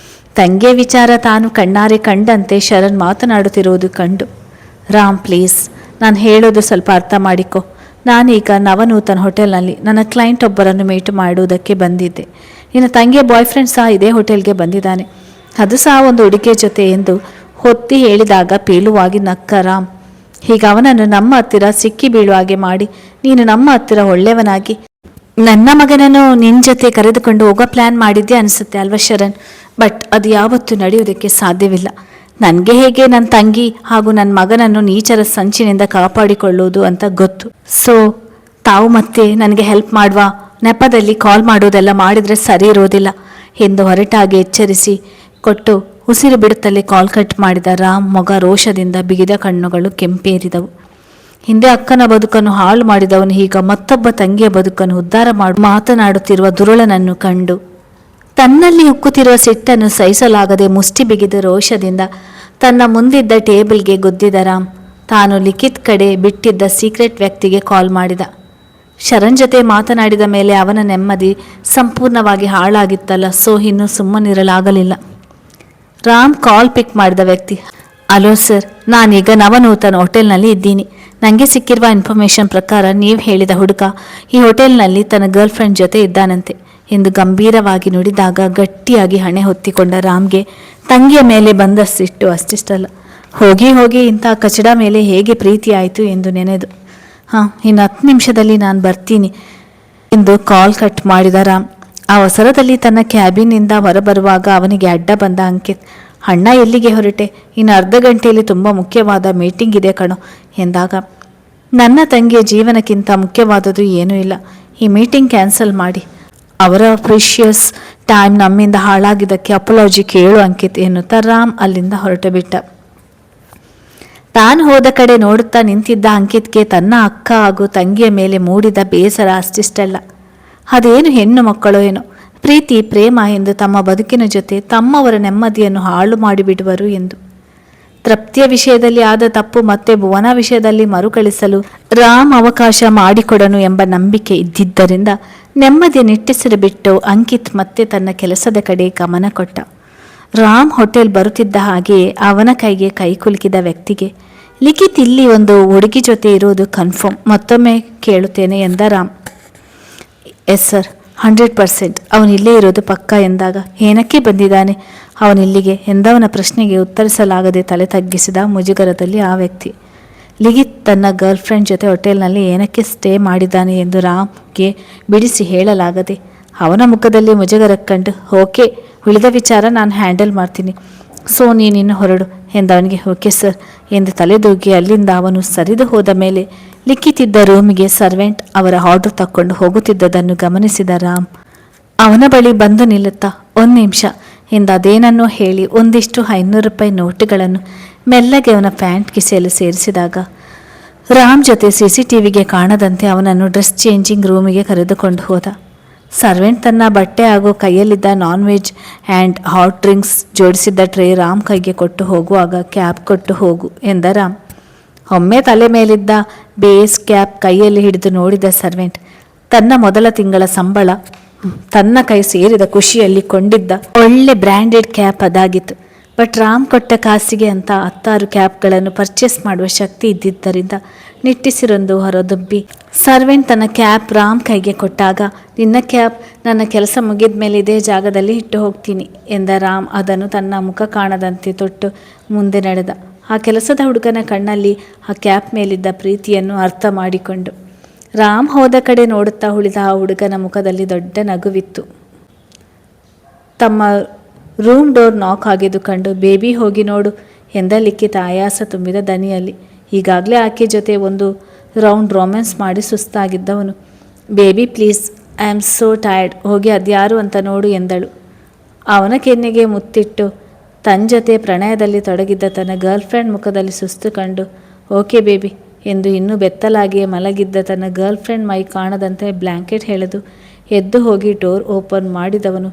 ತಂಗಿಯ ವಿಚಾರ ತಾನು ಕಣ್ಣಾರೆ ಕಂಡಂತೆ ಶರಣ್ ಮಾತನಾಡುತ್ತಿರುವುದು ಕಂಡು, ರಾಮ್ ಪ್ಲೀಸ್, ನಾನು ಹೇಳೋದು ಸ್ವಲ್ಪ ಅರ್ಥ ಮಾಡಿಕೊ. ನಾನೀಗ ನವನೂತನ ಹೋಟೆಲ್ನಲ್ಲಿ ನನ್ನ ಕ್ಲೈಂಟ್ ಒಬ್ಬರನ್ನು ಮೀಟ್ ಮಾಡುವುದಕ್ಕೆ ಬಂದಿದ್ದೆ. ನಿನ್ನ ತಂಗಿಯ ಬಾಯ್ ಫ್ರೆಂಡ್ ಸಹ ಇದೇ ಹೋಟೆಲ್ಗೆ ಬಂದಿದ್ದಾನೆ, ಅದು ಸಹ ಒಂದು ಹುಡುಗಿಯ ಜೊತೆ ಎಂದು ಹೊತ್ತಿ ಹೇಳಿದಾಗ ಪೇಲುವಾಗಿ ನಕ್ಕ ರಾಮ್. ಹೀಗೆ ಅವನನ್ನು ನಮ್ಮ ಹತ್ತಿರ ಸಿಕ್ಕಿ ಬೀಳುವ ಹಾಗೆ ಮಾಡಿ ನೀನು ನಮ್ಮ ಹತ್ತಿರ ಒಳ್ಳೆಯವನಾಗಿ ನನ್ನ ಮಗನನ್ನು ನಿನ್ನ ಜೊತೆ ಕರೆದುಕೊಂಡು ಹೋಗೋ ಪ್ಲ್ಯಾನ್ ಮಾಡಿದ್ದೆ ಅನಿಸುತ್ತೆ ಅಲ್ವಾ ಶರಣ್? ಬಟ್ ಅದು ಯಾವತ್ತೂ ನಡೆಯೋದಕ್ಕೆ ಸಾಧ್ಯವಿಲ್ಲ. ನನಗೆ ಹೇಗೆ ನನ್ನ ತಂಗಿ ಹಾಗೂ ನನ್ನ ಮಗನನ್ನು ನೀಚರ ಸಂಚಿನಿಂದ ಕಾಪಾಡಿಕೊಳ್ಳುವುದು ಅಂತ ಗೊತ್ತು. ಸೊ ತಾವು ಮತ್ತೆ ನನಗೆ ಹೆಲ್ಪ್ ಮಾಡುವ ನೆಪದಲ್ಲಿ ಕಾಲ್ ಮಾಡೋದೆಲ್ಲ ಮಾಡಿದರೆ ಸರಿ ಇರೋದಿಲ್ಲ ಎಂದು ಹೊರಟಾಗಿ ಎಚ್ಚರಿಸಿ ಕೊಟ್ಟು ಉಸಿರು ಬಿಡುತ್ತಲೇ ಕಾಲ್ ಕಟ್ ಮಾಡಿದ ರಾಮ್ ಮೊಗ ರೋಷದಿಂದ ಬಿಗಿದ ಕಣ್ಣುಗಳು ಕೆಂಪೇರಿದವು. ಹಿಂದೆ ಅಕ್ಕನ ಬದುಕನ್ನು ಹಾಳು ಮಾಡಿದವನು ಈಗ ಮತ್ತೊಬ್ಬ ತಂಗಿಯ ಬದುಕನ್ನು ಉದ್ಧಾರ ಮಾತನಾಡುತ್ತಿರುವ ದುರುಳನನ್ನು ಕಂಡು ತನ್ನಲ್ಲಿ ಉಕ್ಕುತ್ತಿರುವ ಸಿಟ್ಟನ್ನು ಸಹಿಸಲಾಗದೆ ಮುಷ್ಟಿ ಬಿಗಿದ ರೋಷದಿಂದ ತನ್ನ ಮುಂದಿದ್ದ ಟೇಬಲ್ಗೆ ಗುದ್ದಿದ ರಾಮ್ ತಾನು ಲಿಖಿತ್ ಕಡೆ ಬಿಟ್ಟಿದ್ದ ಸೀಕ್ರೆಟ್ ವ್ಯಕ್ತಿಗೆ ಕಾಲ್ ಮಾಡಿದ. ಶರಣ್ ಜೊತೆ ಮಾತನಾಡಿದ ಮೇಲೆ ಅವನ ನೆಮ್ಮದಿ ಸಂಪೂರ್ಣವಾಗಿ ಹಾಳಾಗಿತ್ತಲ್ಲ, ಸೊ ಇನ್ನೂ ಸುಮ್ಮನಿರಲಾಗಲಿಲ್ಲ. ರಾಮ್ ಕಾಲ್ ಪಿಕ್ ಮಾಡಿದ ವ್ಯಕ್ತಿ, ಹಲೋ ಸರ್, ನಾನೀಗ ನವನೂತನ ಹೋಟೆಲ್ನಲ್ಲಿ ಇದ್ದೀನಿ. ನನಗೆ ಸಿಕ್ಕಿರುವ ಇನ್ಫಾರ್ಮೇಷನ್ ಪ್ರಕಾರ ನೀವು ಹೇಳಿದ ಹುಡುಗ ಈ ಹೋಟೆಲ್ನಲ್ಲಿ ತನ್ನ ಗರ್ಲ್ ಫ್ರೆಂಡ್ ಜೊತೆ ಇದ್ದಾನಂತೆ ಎಂದು ಗಂಭೀರವಾಗಿ ನುಡಿದಾಗ ಗಟ್ಟಿಯಾಗಿ ಹಣೆ ಹೊತ್ತಿಕೊಂಡ ರಾಮ್ಗೆ ತಂಗಿಯ ಮೇಲೆ ಬಂದಷ್ಟಿಟ್ಟು ಅಷ್ಟಿಷ್ಟಲ್ಲ, ಹೋಗಿ ಹೋಗಿ ಇಂಥ ಕಚಡ ಮೇಲೆ ಹೇಗೆ ಪ್ರೀತಿ ಆಯಿತು ಎಂದು ನೆನೆದು ಇನ್ನು 10 ನಿಮಿಷದಲ್ಲಿ ನಾನು ಬರ್ತೀನಿ ಎಂದು ಕಾಲ್ ಕಟ್ ಮಾಡಿದ ರಾಮ್. ಆ ಅವಸರದಲ್ಲಿ ತನ್ನ ಕ್ಯಾಬಿನಿಂದ ಹೊರಬರುವಾಗ ಅವನಿಗೆ ಅಡ್ಡ ಬಂದ ಅಂಕಿತ್, ಅಣ್ಣ ಎಲ್ಲಿಗೆ ಹೊರಟೆ? ಇನ್ನು ಅರ್ಧ ಗಂಟೆಯಲ್ಲಿ ತುಂಬ ಮುಖ್ಯವಾದ ಮೀಟಿಂಗ್ ಇದೆ ಕಣೋ ಎಂದಾಗ, ನನ್ನ ತಂಗಿಯ ಜೀವನಕ್ಕಿಂತ ಮುಖ್ಯವಾದದ್ದು ಏನೂ ಇಲ್ಲ, ಈ ಮೀಟಿಂಗ್ ಕ್ಯಾನ್ಸಲ್ ಮಾಡಿ ಅವರ ಪ್ರೀಶಿಯಸ್ ಟೈಮ್ ನಮ್ಮಿಂದ ಹಾಳಾಗಿದ್ದಕ್ಕೆ ಅಪೋಲಾಜಿ ಕೇಳು ಅಂಕಿತ್ ಎನ್ನುತ್ತಾ ರಾಮ್ ಅಲ್ಲಿಂದ ಹೊರಟು ಬಿಟ್ಟ. ತಾನು ಹೋದ ಕಡೆ ನೋಡುತ್ತಾ ನಿಂತಿದ್ದ ಅಂಕಿತ್ಗೆ ತನ್ನ ಅಕ್ಕ ಹಾಗೂ ತಂಗಿಯ ಮೇಲೆ ಮೂಡಿದ ಬೇಸರ ಅಷ್ಟಿಷ್ಟಲ್ಲ. ಅದೇನು ಹೆಣ್ಣು ಮಕ್ಕಳೋ ಏನೋ, ಪ್ರೀತಿ ಪ್ರೇಮ ಎಂದು ತಮ್ಮ ಬದುಕಿನ ಜೊತೆ ತಮ್ಮವರ ನೆಮ್ಮದಿಯನ್ನು ಹಾಳು ಮಾಡಿಬಿಡುವರು ಎಂದು. ತೃಪ್ತಿಯ ವಿಷಯದಲ್ಲಿ ಆದ ತಪ್ಪು ಮತ್ತೆ ಭುವನ ವಿಷಯದಲ್ಲಿ ಮರುಕಳಿಸಲು ರಾಮ್ ಅವಕಾಶ ಮಾಡಿಕೊಡನು ಎಂಬ ನಂಬಿಕೆ ಇದ್ದಿದ್ದರಿಂದ ನೆಮ್ಮದಿಯ ನಿಟ್ಟುಸಿರು ಬಿಟ್ಟು ಅಂಕಿತ್ ಮತ್ತೆ ತನ್ನ ಕೆಲಸದ ಕಡೆ ಗಮನ ಕೊಟ್ಟ. ರಾಮ್ ಹೋಟೆಲ್ ಬರುತ್ತಿದ್ದ ಹಾಗೆಯೇ ಅವನ ಕೈಗೆ ಕೈ ಕುಲುಕಿದ ವ್ಯಕ್ತಿಗೆ, ಲಿಖಿತ್ ಇಲ್ಲಿ ಒಂದು ಹುಡುಗಿ ಜೊತೆ ಇರೋದು ಕನ್ಫರ್ಮ್, ಮತ್ತೊಮ್ಮೆ ಕೇಳುತ್ತೇನೆ ಎಂದ ರಾಮ್. ಎಸ್ ಸರ್, 100% ಅವನಿಲ್ಲೇ ಇರೋದು ಪಕ್ಕ ಎಂದಾಗ, ಏನಕ್ಕೆ ಬಂದಿದ್ದಾನೆ ಅವನಿಲ್ಲಿಗೆ ಎಂದವನ ಪ್ರಶ್ನೆಗೆ ಉತ್ತರಿಸಲಾಗದೆ ತಲೆ ತಗ್ಗಿಸಿದ ಮುಜುಗರದಲ್ಲಿ ಆ ವ್ಯಕ್ತಿ. ಲಿಖಿತ್ ತನ್ನ ಗರ್ಲ್ ಫ್ರೆಂಡ್ ಜೊತೆ ಹೋಟೆಲ್ನಲ್ಲಿ ಏನಕ್ಕೆ ಸ್ಟೇ ಮಾಡಿದ್ದಾನೆ ಎಂದು ರಾಮ್ಗೆ ಬಿಡಿಸಿ ಹೇಳಲಾಗದೆ ಅವನ ಮುಖದಲ್ಲಿ ಮುಜುಗರ ಕಂಡು, ಓಕೆ, ಉಳಿದ ವಿಚಾರ ನಾನು ಹ್ಯಾಂಡಲ್ ಮಾಡ್ತೀನಿ, ಸೊ ನೀನಿನ್ನು ಹೊರಡು ಎಂದವನಿಗೆ ಓಕೆ ಸರ್ ಎಂದು ತಲೆದೂಗಿ ಅಲ್ಲಿಂದ ಅವನು ಸರಿದು ಹೋದ ಮೇಲೆ ಲಿಖಿತಿದ್ದ ರೂಮಿಗೆ ಸರ್ವೆಂಟ್ ಅವರ ಆರ್ಡರ್ ತಕ್ಕೊಂಡು ಹೋಗುತ್ತಿದ್ದದನ್ನು ಗಮನಿಸಿದ ರಾಮ್ ಅವನ ಬಳಿ ಬಂದು ನಿಲ್ಲುತ್ತಾ, 1 ನಿಮಿಷ ಎಂದು ಅದೇನನ್ನೋ ಹೇಳಿ ಒಂದಿಷ್ಟು 500 ರೂಪಾಯಿ ನೋಟುಗಳನ್ನು ಮೆಲ್ಲಗೆ ಅವನ ಪ್ಯಾಂಟ್ ಕಿಸೆಯಲ್ಲಿ ಸೇರಿಸಿದಾಗ ರಾಮ್ ಜೊತೆ CCTVಗೆ ಕಾಣದಂತೆ ಅವನನ್ನು ಡ್ರೆಸ್ ಚೇಂಜಿಂಗ್ ರೂಮಿಗೆ ಕರೆದುಕೊಂಡು ಹೋದ. ಸರ್ವೆಂಟ್ ತನ್ನ ಬಟ್ಟೆ ಹಾಗೂ ಕೈಯಲ್ಲಿದ್ದ non veg and hot drinks ಜೋಡಿಸಿದ್ದ ಟ್ರೇ ರಾಮ್ ಕೈಗೆ ಕೊಟ್ಟು ಹೋಗುವಾಗ ಕ್ಯಾಪ್ ಕೊಟ್ಟು ಹೋಗು ಎಂದ ರಾಮ್. ಒಮ್ಮೆ ತಲೆ ಮೇಲಿದ್ದ ಬೇಸ್ ಕ್ಯಾಪ್ ಕೈಯಲ್ಲಿ ಹಿಡಿದು ನೋಡಿದ ಸರ್ವೆಂಟ್ ತನ್ನ ಮೊದಲ ತಿಂಗಳ ಸಂಬಳ ತನ್ನ ಕೈ ಸೇರಿದ ಖುಷಿಯಲ್ಲಿ ಕೊಂಡಿದ್ದ ಒಳ್ಳೆ ಬ್ರ್ಯಾಂಡೆಡ್ ಕ್ಯಾಪ್ ಅದಾಗಿತ್ತು. ಬಟ್ ರಾಮ್ ಕೊಟ್ಟ ಕಾಸಿಗೆ ಅಂತ 10 ಕ್ಯಾಪ್ಗಳನ್ನು ಪರ್ಚೇಸ್ ಮಾಡುವ ಶಕ್ತಿ ಇದ್ದಿದ್ದರಿಂದ ನಿಟ್ಟಿಸಿರೊಂದು ಹೊರದುಬ್ಬಿ ಸರ್ವೆಂಟ್ ತನ್ನ ಕ್ಯಾಪ್ ರಾಮ್ ಕೈಗೆ ಕೊಟ್ಟಾಗ, ನಿನ್ನ ಕ್ಯಾಪ್ ನನ್ನ ಕೆಲಸ ಮುಗಿದ ಮೇಲೆ ಇದೇ ಜಾಗದಲ್ಲಿ ಇಟ್ಟು ಹೋಗ್ತೀನಿ ಎಂದ ರಾಮ್ ಅದನ್ನು ತನ್ನ ಮುಖ ಕಾಣದಂತೆ ತೊಟ್ಟು ಮುಂದೆ ನಡೆದ. ಆ ಕೆಲಸದ ಹುಡುಗನ ಕಣ್ಣಲ್ಲಿ ಆ ಕ್ಯಾಪ್ ಮೇಲಿದ್ದ ಪ್ರೀತಿಯನ್ನು ಅರ್ಥ ಮಾಡಿಕೊಂಡು ರಾಮ್ ಹೋದ ಕಡೆ ನೋಡುತ್ತಾ ಉಳಿದ ಆ ಹುಡುಗನ ಮುಖದಲ್ಲಿ ದೊಡ್ಡ ನಗುವಿತ್ತು. ತಮ್ಮ ರೂಮ್ ಡೋರ್ ನಾಕ್ ಆಗಿದ್ದು ಕಂಡು ಬೇಬಿ ಹೋಗಿ ನೋಡು ಎಂದ ಲಿಖಿತ್ ಆಯಾಸ ತುಂಬಿದ ದನಿಯಲ್ಲಿ. ಈಗಾಗಲೇ ಆಕೆ ಜೊತೆ ಒಂದು ರೌಂಡ್ ರೊಮ್ಯಾನ್ಸ್ ಮಾಡಿ ಸುಸ್ತಾಗಿದ್ದವನು. Baby please, I am so tired, ಹೋಗಿ ಅದ್ಯಾರು ಅಂತ ನೋಡು ಎಂದಳು. ಅವನ ಕೆನ್ನೆಗೆ ಮುತ್ತಿಟ್ಟು ತನ್ನ ಜೊತೆ ಪ್ರಣಯದಲ್ಲಿ ತೊಡಗಿದ್ದ ತನ್ನ ಗರ್ಲ್ ಫ್ರೆಂಡ್ ಮುಖದಲ್ಲಿ ಸುಸ್ತು ಕಂಡು ಓಕೆ ಬೇಬಿ ಎಂದು ಇನ್ನೂ ಬೆತ್ತಲಾಗಿಯೇ ಮಲಗಿದ್ದ ತನ್ನ ಗರ್ಲ್ ಫ್ರೆಂಡ್ ಮೈ ಕಾಣದಂತೆ ಬ್ಲ್ಯಾಂಕೆಟ್ ಎಳೆದು ಎದ್ದು ಹೋಗಿ ಡೋರ್ ಓಪನ್ ಮಾಡಿದವನು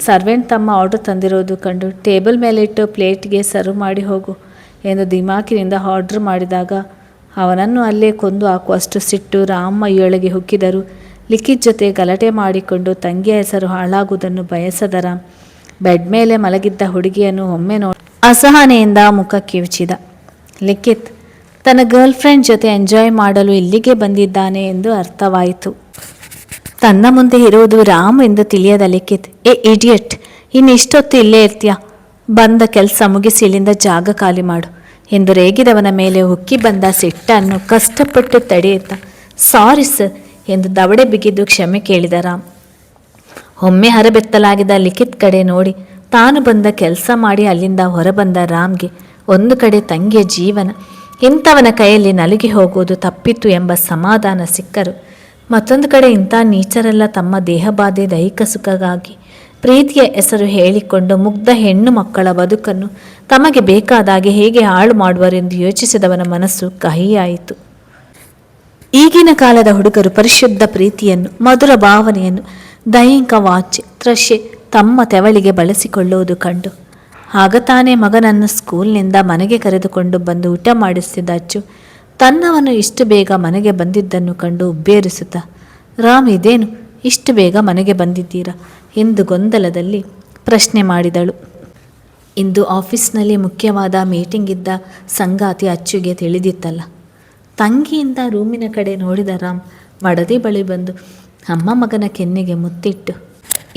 ಸರ್ವೆಂಟ್ ತಮ್ಮ ಆರ್ಡರ್ ತಂದಿರೋದು ಕಂಡು ಟೇಬಲ್ ಮೇಲಿಟ್ಟು ಪ್ಲೇಟ್ಗೆ ಸರ್ವ್ ಮಾಡಿ ಹೋಗು ಎಂದು ದಿಮಾಕಿನಿಂದ ಆರ್ಡರ್ ಮಾಡಿದಾಗ ಅವನನ್ನು ಅಲ್ಲೇ ಕೊಂದು ಹಾಕುವಷ್ಟು ಸಿಟ್ಟು ರಾಮ್ ಮೈಯೊಳಗೆ ಹುಕ್ಕಿದರು. ಲಿಖಿತ್ ಜೊತೆ ಗಲಾಟೆ ಮಾಡಿಕೊಂಡು ತಂಗಿಯ ಹೆಸರು ಹಾಳಾಗುವುದನ್ನು ಬಯಸದ ರಾಮ್ ಬೆಡ್ ಮೇಲೆ ಮಲಗಿದ್ದ ಹುಡುಗಿಯನ್ನು ಒಮ್ಮೆ ನೋಡಿ ಅಸಹನೆಯಿಂದ ಮುಖ ಕಿವುಚಿದ. ಲಿಖಿತ್ ತನ್ನ ಗರ್ಲ್ ಫ್ರೆಂಡ್ ಜೊತೆ ಎಂಜಾಯ್ ಮಾಡಲು ಇಲ್ಲಿಗೆ ಬಂದಿದ್ದಾನೆ ಎಂದು ಅರ್ಥವಾಯಿತು. ತನ್ನ ಮುಂದೆ ಇರುವುದು ರಾಮ್ ಎಂದು ತಿಳಿಯದ ಲಿಖಿತ್, ಏ ಇಡಿಯಟ್, ಇನ್ನೆಷ್ಟೊತ್ತು ಇಲ್ಲೇ ಇರ್ತೀಯ, ಬಂದ ಕೆಲಸ ಮುಗಿಸಿ ಇಲ್ಲಿಂದ ಜಾಗ ಖಾಲಿ ಮಾಡು ಎಂದು ರೇಗಿದವನ ಮೇಲೆ ಉಕ್ಕಿ ಬಂದ ಸಿಟ್ಟನ್ನು ಕಷ್ಟಪಟ್ಟು ತಡೆಯುತ್ತಾ ಸಾರಿ ಸರ್ ಎಂದು ದವಡೆ ಬಿಗಿದು ಕ್ಷಮೆ ಕೇಳಿದ ರಾಮ್. ಒಮ್ಮೆ ಹರಬೆತ್ತಲಾಗಿದ್ದ ಲಿಖಿತ್ ಕಡೆ ನೋಡಿ ತಾನು ಬಂದ ಕೆಲಸ ಮಾಡಿ ಅಲ್ಲಿಂದ ಹೊರಬಂದ ರಾಮ್ಗೆ ಒಂದು ಕಡೆ ತಂಗಿಯ ಜೀವನ ಇಂಥವನ ಕೈಯಲ್ಲಿ ನಲುಗಿ ಹೋಗುವುದು ತಪ್ಪಿತ್ತು ಎಂಬ ಸಮಾಧಾನ ಸಿಕ್ಕರು. ಮತ್ತೊಂದು ಕಡೆ ಇಂಥ ನೀಚರೆಲ್ಲ ತಮ್ಮ ದೇಹಬಾಧೆ ದೈಹಿಕ ಸುಖಗಾಗಿ ಪ್ರೀತಿಯ ಹೆಸರು ಹೇಳಿಕೊಂಡು ಮುಗ್ಧ ಹೆಣ್ಣು ಮಕ್ಕಳ ಬದುಕನ್ನು ತಮಗೆ ಬೇಕಾದಾಗೆ ಹೇಗೆ ಹಾಳು ಮಾಡುವರೆಂದು ಯೋಚಿಸಿದವನ ಮನಸ್ಸು ಕಹಿಯಾಯಿತು. ಈಗಿನ ಕಾಲದ ಹುಡುಗರು ಪರಿಶುದ್ಧ ಪ್ರೀತಿಯನ್ನು, ಮಧುರ ಭಾವನೆಯನ್ನು ದೈಹಿಕ ವಾಚ್ ತ್ರಷೆ ತಮ್ಮ ತೆವಳಿಗೆ ಬಳಸಿಕೊಳ್ಳುವುದು ಕಂಡು ಆಗ ತಾನೇ ಮಗನನ್ನು ಸ್ಕೂಲ್ನಿಂದ ಮನೆಗೆ ಕರೆದುಕೊಂಡು ಬಂದು ಊಟ ಮಾಡಿಸ್ತಿದ್ದ ಅಚ್ಚು ತನ್ನವನು ಇಷ್ಟು ಬೇಗ ಮನೆಗೆ ಬಂದಿದ್ದನ್ನು ಕಂಡು ಉಬ್ಬೇರಿಸುತ್ತಾ ರಾಮ್ ಇದೇನು ಇಷ್ಟು ಬೇಗ ಮನೆಗೆ ಬಂದಿದ್ದೀರಾ ಎಂದು ಗೊಂದಲದಲ್ಲಿ ಪ್ರಶ್ನೆ ಮಾಡಿದಳು. ಇಂದು ಆಫೀಸ್ನಲ್ಲಿ ಮುಖ್ಯವಾದ ಮೀಟಿಂಗ್ ಇದ್ದ ಸಂಗಾತಿ ಅಚ್ಚುಗೆ ತಿಳಿದಿತ್ತಲ್ಲ. ತಂಗಿಯಿಂದ ರೂಮಿನ ಕಡೆ ನೋಡಿದ ರಾಮ್ ಮಡದಿ ಬಳಿ ಬಂದು ಅಮ್ಮ ಮಗನ ಕೆನ್ನೆಗೆ ಮುತ್ತಿಟ್ಟು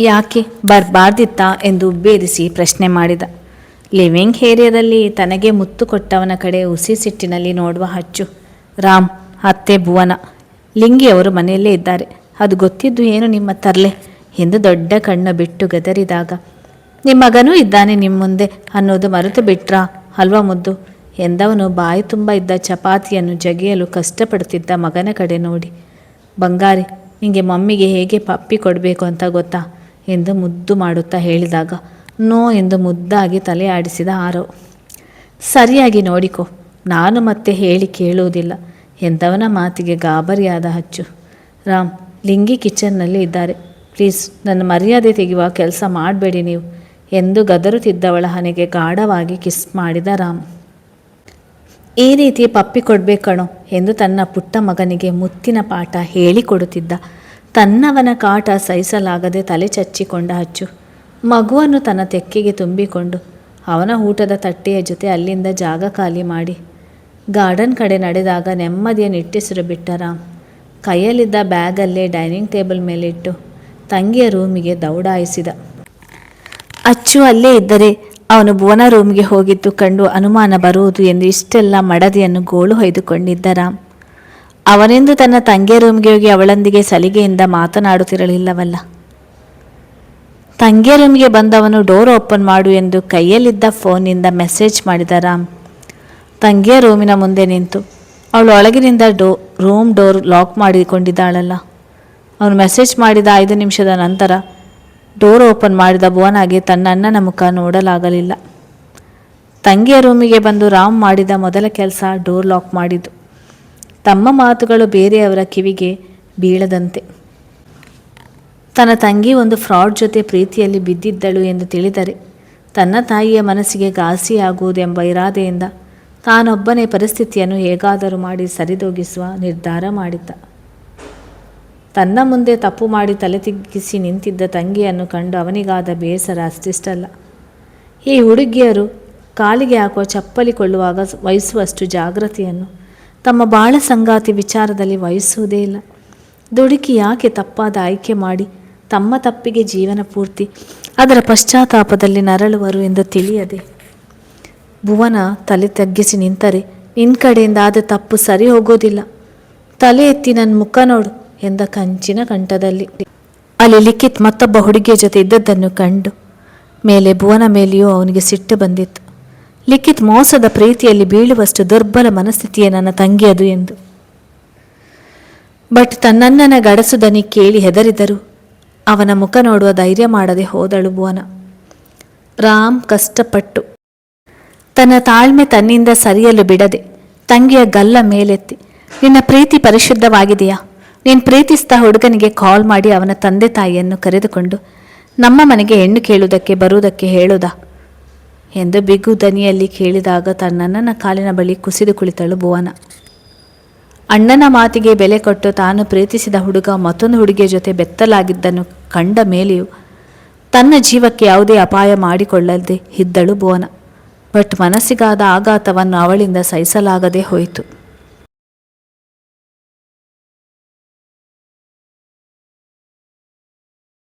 ಯಾಕೆ ಬರಬಾರ್ದಿತ್ತಾ ಎಂದು ಉಬ್ಬೇರಿಸಿ ಪ್ರಶ್ನೆ ಮಾಡಿದ. ಲಿವಿಂಗ್ ಏರಿಯಾದಲ್ಲಿ ತನಗೆ ಮುತ್ತು ಕೊಟ್ಟವನ ಕಡೆ ಹುಸಿ ಸಿಟ್ಟಿನಲ್ಲಿ ನೋಡುವ ಅಚ್ಚು, ರಾಮ್, ಅತ್ತೆ ಭುವನ, ಲಿಂಗಿಯವರು ಮನೆಯಲ್ಲೇ ಇದ್ದಾರೆ, ಅದು ಗೊತ್ತಿದ್ದು ಏನು ನಿಮ್ಮ ತರ್ಲೆ ಎಂದು ದೊಡ್ಡ ಕಣ್ಣು ಬಿಟ್ಟು ಗದರಿದಾಗ ನಿಮ್ಮ ಮಗನೂ ಇದ್ದಾನೆ ನಿಮ್ಮ ಮುಂದೆ ಅನ್ನೋದು ಮರೆತು ಬಿಟ್ರಾ ಅಲ್ವಾ ಮುದ್ದು ಎಂದವನು ಬಾಯಿ ತುಂಬ ಇದ್ದ ಚಪಾತಿಯನ್ನು ಜಗಿಯಲು ಕಷ್ಟಪಡುತ್ತಿದ್ದ ಮಗನ ಕಡೆ ನೋಡಿ ಬಂಗಾರಿ, ನಿಂಗೆ ಮಮ್ಮಿಗೆ ಹೇಗೆ ಪಪ್ಪಿ ಕೊಡಬೇಕು ಅಂತ ಗೊತ್ತಾ ಎಂದು ಮುದ್ದು ಮಾಡುತ್ತಾ ಹೇಳಿದಾಗ ನೋ ಎಂದು ಮುದ್ದಾಗಿ ತಲೆ ಆಡಿಸಿದ ಆರವ್. ಸರಿಯಾಗಿ ನೋಡಿಕೊ, ನಾನು ಮತ್ತೆ ಹೇಳಿ ಕೇಳುವುದಿಲ್ಲ ಎಂದವನ ಮಾತಿಗೆ ಗಾಬರಿಯಾದ ಅಚ್ಚು. ರಾಮ್, ಲಿಂಗಿ ಕಿಚನ್ನಲ್ಲಿ ಇದ್ದಾರೆ, ಪ್ಲೀಸ್ ನನ್ನ ಮರ್ಯಾದೆ ತೆಗೆಯುವ ಕೆಲಸ ಮಾಡಬೇಡಿ ನೀವು ಎಂದು ಗದರುತ್ತಿದ್ದವಳ ಹಣೆಗೆ ಗಾಢವಾಗಿ ಕಿಸ್ ಮಾಡಿದ ರಾಮ್. ಈ ರೀತಿ ಪಪ್ಪಿ ಕೊಡಬೇಕಣೋ ಎಂದು ತನ್ನ ಪುಟ್ಟ ಮಗನಿಗೆ ಮುತ್ತಿನ ಪಾಠ ಹೇಳಿಕೊಡುತ್ತಿದ್ದ. ತನ್ನವನ ಕಾಟ ಸಹಿಸಲಾಗದೆ ತಲೆ ಚಚ್ಚಿಕೊಂಡ ಅಚ್ಚು ಮಗುವನ್ನು ತನ್ನ ತೆಕ್ಕೆಗೆ ತುಂಬಿಕೊಂಡು ಅವನ ಊಟದ ತಟ್ಟೆಯ ಜೊತೆ ಅಲ್ಲಿಂದ ಜಾಗ ಖಾಲಿ ಮಾಡಿ ಗಾರ್ಡನ್ ಕಡೆ ನಡೆದಾಗ ನೆಮ್ಮದಿಯ ನಿಟ್ಟುಸಿರು ಬಿಟ್ಟ ರಾಮ್. ಕೈಯಲ್ಲಿದ್ದ ಬ್ಯಾಗಲ್ಲೇ ಡೈನಿಂಗ್ ಟೇಬಲ್ ಮೇಲಿಟ್ಟು ತಂಗಿಯ ರೂಮಿಗೆ ದೌಡಾಯಿಸಿದ. ಅಚ್ಚು ಅಲ್ಲೇ ಇದ್ದರೆ ಅವನು ಭುವನ ರೂಮ್ಗೆ ಹೋಗಿದ್ದು ಕಂಡು ಅನುಮಾನ ಬರುವುದು ಎಂದು ಇಷ್ಟೆಲ್ಲ ಮಡದಿಯನ್ನು ಗೋಳು ಹೊಯ್ದುಕೊಂಡಿದ್ದ ರಾಮ್. ಅವನೆಂದು ತನ್ನ ತಂಗಿಯ ರೂಮ್ಗೆ ಹೋಗಿ ಅವಳೊಂದಿಗೆ ಸಲಿಗೆಯಿಂದ ಮಾತನಾಡುತ್ತಿರಲಿಲ್ಲವಲ್ಲ. ತಂಗಿಯ ರೂಮ್ಗೆ ಬಂದವನು ಡೋರ್ ಓಪನ್ ಮಾಡು ಎಂದು ಕೈಯಲ್ಲಿದ್ದ ಫೋನ್ನಿಂದ ಮೆಸೇಜ್ ಮಾಡಿದ ರಾಮ್. ತಂಗಿಯ ರೂಮಿನ ಮುಂದೆ ನಿಂತು ಅವಳು ಒಳಗಿನಿಂದ ರೂಮ್ ಡೋರ್ ಲಾಕ್ ಮಾಡಿಕೊಂಡಿದ್ದಾಳಲ್ಲ. ಅವನು ಮೆಸೇಜ್ ಮಾಡಿದ 5 ನಿಮಿಷದ ನಂತರ ಡೋರ್ ಓಪನ್ ಮಾಡಿದ ಭುವನಾಗೆ ತನ್ನ ಅಣ್ಣನ ಮುಖ ನೋಡಲಾಗಲಿಲ್ಲ. ತಂಗಿಯ ರೂಮಿಗೆ ಬಂದು ರಾಮ್ ಮಾಡಿದ ಮೊದಲ ಕೆಲಸ ಡೋರ್ ಲಾಕ್ ಮಾಡಿದ್ದು. ತಮ್ಮ ಮಾತುಗಳು ಬೇರೆಯವರ ಕಿವಿಗೆ ಬೀಳದಂತೆ. ತನ್ನ ತಂಗಿ ಒಂದು ಫ್ರಾಡ್ ಜೊತೆ ಪ್ರೀತಿಯಲ್ಲಿ ಬಿದ್ದಿದ್ದಳು ಎಂದು ತಿಳಿದರೆ ತನ್ನ ತಾಯಿಯ ಮನಸ್ಸಿಗೆ ಘಾಸಿಯಾಗುವುದೆಂಬ ಇರಾದೆಯಿಂದ ತಾನೊಬ್ಬನೇ ಪರಿಸ್ಥಿತಿಯನ್ನು ಹೇಗಾದರೂ ಮಾಡಿ ಸರಿದೂಗಿಸುವ ನಿರ್ಧಾರ ಮಾಡಿದ್ದ. ತನ್ನ ಮುಂದೆ ತಪ್ಪು ಮಾಡಿ ತಲೆ ತಿಗ್ಗಿಸಿ ನಿಂತಿದ್ದ ತಂಗಿಯನ್ನು ಕಂಡು ಅವನಿಗಾದ ಬೇಸರ ಅಷ್ಟಿಷ್ಟಲ್ಲ. ಈ ಹುಡುಗಿಯರು ಕಾಲಿಗೆ ಹಾಕುವ ಚಪ್ಪಲಿ ಕೊಳ್ಳುವಾಗ ವಹಿಸುವಷ್ಟು ಜಾಗೃತಿಯನ್ನು ತಮ್ಮ ಬಾಳ ಸಂಗಾತಿ ವಿಚಾರದಲ್ಲಿ ವಹಿಸುವುದೇ ಇಲ್ಲ. ದುಡುಕಿ ಯಾಕೆ ತಪ್ಪಾದ ಆಯ್ಕೆ ಮಾಡಿ ತಮ್ಮ ತಪ್ಪಿಗೆ ಜೀವನ ಪೂರ್ತಿ ಅದರ ಪಶ್ಚಾತ್ತಾಪದಲ್ಲಿ ನರಳುವರು ಎಂದು ತಿಳಿಯದೆ ಭುವನ ತಲೆ ತಗ್ಗಿಸಿ ನಿಂತರೆ ನಿನ್ನ ಕಡೆಯಿಂದ ಆದ ತಪ್ಪು ಸರಿ ಹೋಗೋದಿಲ್ಲ. ತಲೆ ಎತ್ತಿ ನನ್ನ ಮುಖ ನೋಡು ಎಂದ ಕಂಚಿನ ಕಂಠದಲ್ಲಿ. ಅಲ್ಲಿ ಲಿಖಿತ್ ಮತ್ತೊಬ್ಬ ಹುಡುಗಿಯ ಜೊತೆ ಇದ್ದದ್ದನ್ನು ಕಂಡು ಮೇಲೆ ಭುವನ ಮೇಲೆಯೂ ಅವನಿಗೆ ಸಿಟ್ಟು ಬಂದಿತ್ತು. ಲಿಖಿತ್ ಮೋಸದ ಪ್ರೀತಿಯಲ್ಲಿ ಬೀಳುವಷ್ಟು ದುರ್ಬಲ ಮನಸ್ಥಿತಿಯೇ ನನ್ನ ತಂಗಿಯದು ಎಂದು. ಬಟ್ ತನ್ನಣ್ಣನ ಗಡಸು ದನಿ ಕೇಳಿ ಹೆದರಿದರು. ಅವನ ಮುಖ ನೋಡುವ ಧೈರ್ಯ ಮಾಡದೆ ಹೋದಳು ಭುವನ. ರಾಮ್ ಕಷ್ಟಪಟ್ಟು ತನ್ನ ತಾಳ್ಮೆ ತನ್ನಿಂದ ಸರಿಯಲು ಬಿಡದೆ ತಂಗಿಯ ಗಲ್ಲ ಮೇಲೆತ್ತಿ, ನಿನ್ನ ಪ್ರೀತಿ ಪರಿಶುದ್ಧವಾಗಿದೆಯಾ? ನೀನು ಪ್ರೀತಿಸಿದ ಹುಡುಗನಿಗೆ ಕಾಲ್ ಮಾಡಿ ಅವನ ತಂದೆ ತಾಯಿಯನ್ನು ಕರೆದುಕೊಂಡು ನಮ್ಮ ಮನೆಗೆ ಹೆಣ್ಣು ಕೇಳುವುದಕ್ಕೆ ಬರುವುದಕ್ಕೆ ಹೇಳುವುದಾ ಎಂದು ಬಿಗು ದನಿಯಲ್ಲಿ ಕೇಳಿದಾಗ ತನ್ನಣ್ಣನ ಕಾಲಿನ ಬಳಿ ಕುಸಿದು ಕುಳಿತಳು ಭುವನ. ಅಣ್ಣನ ಮಾತಿಗೆ ಬೆಲೆ ಕೊಟ್ಟು ತಾನು ಪ್ರೀತಿಸಿದ ಹುಡುಗ ಮತ್ತೊಂದು ಹುಡುಗಿಯ ಜೊತೆ ಬೆತ್ತಲಾಗಿದ್ದನ್ನು ಕಂಡ ಮೇಲೆಯೂ ತನ್ನ ಜೀವಕ್ಕೆ ಯಾವುದೇ ಅಪಾಯ ಮಾಡಿಕೊಳ್ಳದೆ ಇದ್ದಳು ಭುವನ. ಬಟ್ ಮನಸ್ಸಿಗಾದ ಆಘಾತವನ್ನು ಅವಳಿಂದ ಸಹಿಸಲಾಗದೆ ಹೋಯಿತು.